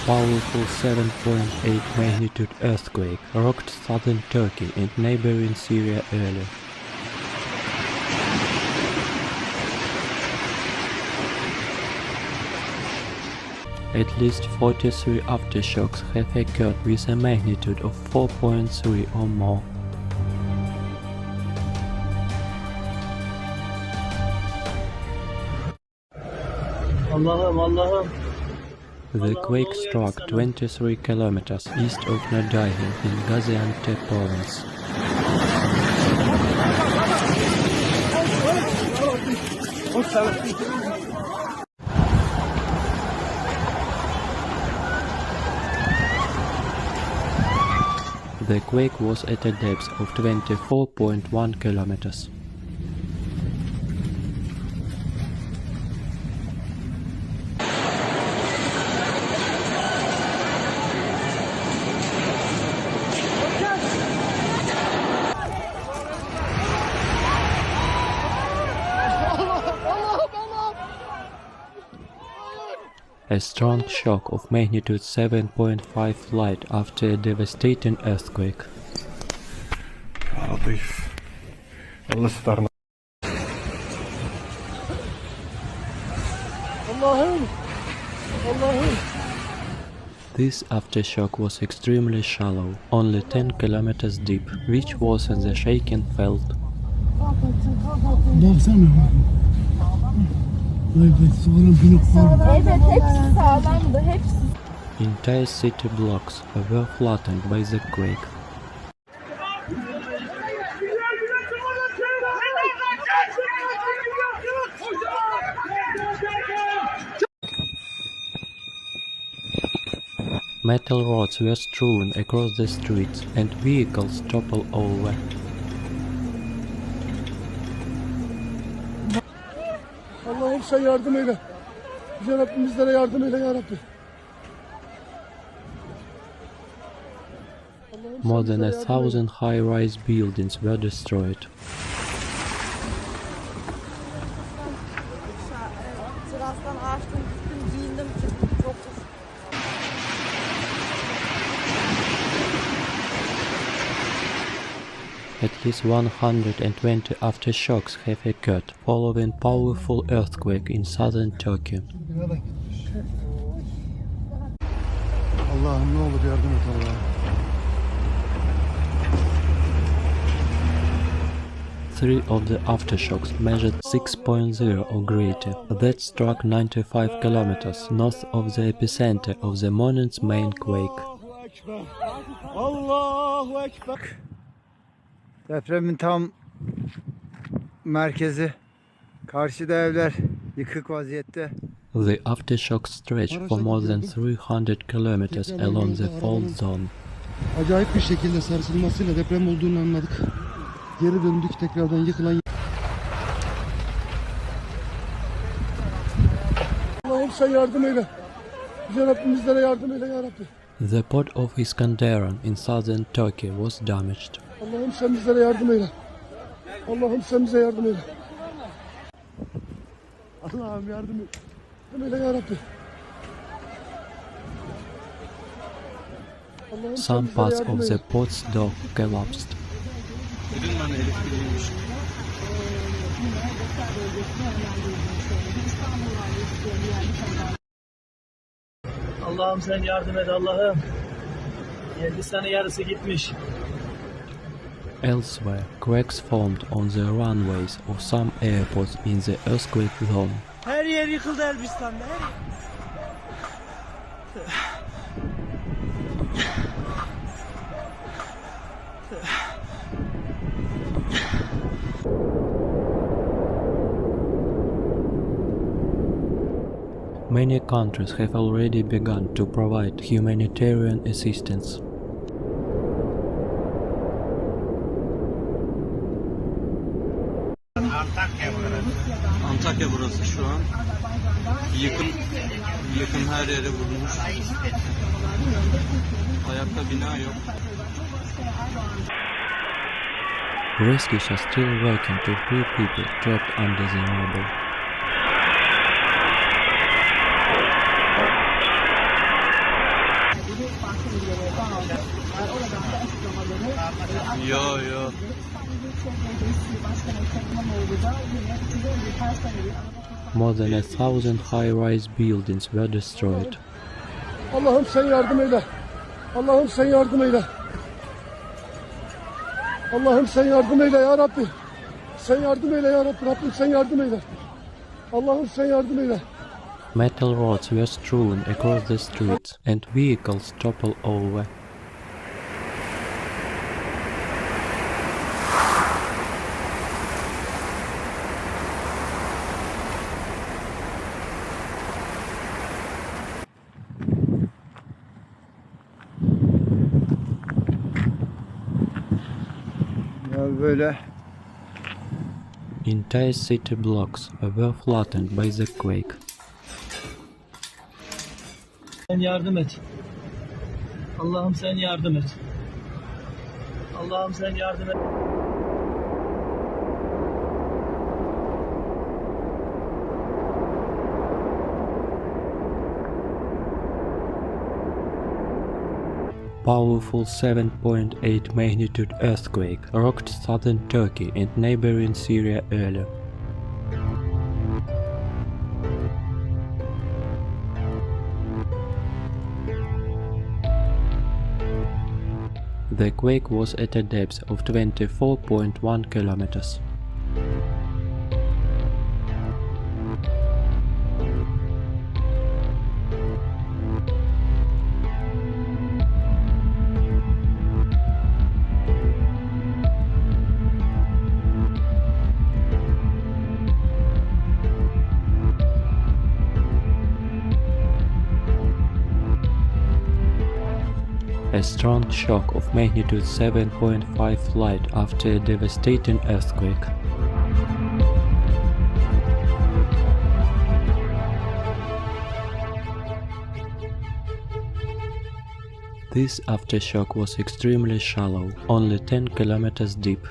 Powerful 7.8 magnitude earthquake rocked southern Turkey and neighboring Syria earlier. At least 43 aftershocks have occurred with a magnitude of 4.3 or more. The quake struck 23 kilometers east of Nadahi in Gaziantep province. The quake was at a depth of 24.1 kilometers. A strong shock of magnitude 7.5 flight after a devastating earthquake. This aftershock was extremely shallow, only 10 kilometers deep, which worsened the shaking felt. Entire city blocks were flattened by the quake. Metal rods were strewn across the streets and vehicles toppled over. Allah'ım sen yardım eyle. Yüce Rabbim bizlere yardım eyle ya Rabbi. More than 1,000 high-rise buildings were destroyed. At least 120 aftershocks have occurred following powerful earthquake in southern Turkey. Allah'ım ne olur yardım et Allah'ım. 3 of the aftershocks measured 6.0 or greater. That struck 95 kilometers north of the epicenter of the morning's main quake. Allahu Ekber. Depremin tam merkezi. Karşıda evler yıkık vaziyette. The aftershocks stretched for more than 300 kilometers along the fault zone. Acayip bir şekilde sarsılmasıyla deprem olduğunu anladık. Geri döndük tekrardan yıkılan. Allah'ım sen yardım eyle. Yüce Rabbim bizlere yardım eyle ya Rabbi. The port of Iskenderun in southern Turkey was damaged. Allah'ım sen bizlere yardım eyle. Allah'ım sen bize yardım eyle. Allah'ım yardım et. Eyle ya Rabbi. Some parts of the port's dock collapsed. Allah'ım sen yardım et Allah'ım. Hindistan'ın yarısı gitmiş. Elsewhere, cracks formed on the runways of some airports in the earthquake zone. Her yer yıkıldı Elbistan'da. Many countries have already begun to provide humanitarian assistance. Antakya burası şu an. Yıkım her yere vurmuş. Ayakta bina yok. Rescues are still working to free people trapped under the rubble. More than 1,000 high-rise buildings were destroyed. Allah'ım sen yardım eyle. Allah'ım sen yardım eyle. Allah'ım sen yardım eyle ya Rabbi. Sen yardım eyle ya Rabbi. Rabbim sen yardım eyle. Allah'ım sen yardım eyle. Metal rods were strewn across the streets and vehicles toppled over. Ya böyle Entire city blocks were flattened by the quake. Sen yardım et. Allah'ım sen yardım et. Allah'ım sen yardım et. Powerful 7.8 magnitude earthquake rocked southern Turkey and neighboring Syria earlier. The quake was at a depth of 24.1 kilometers. A strong shock of magnitude 7.5 flight after a devastating earthquake. This aftershock was extremely shallow, only 10 kilometers deep.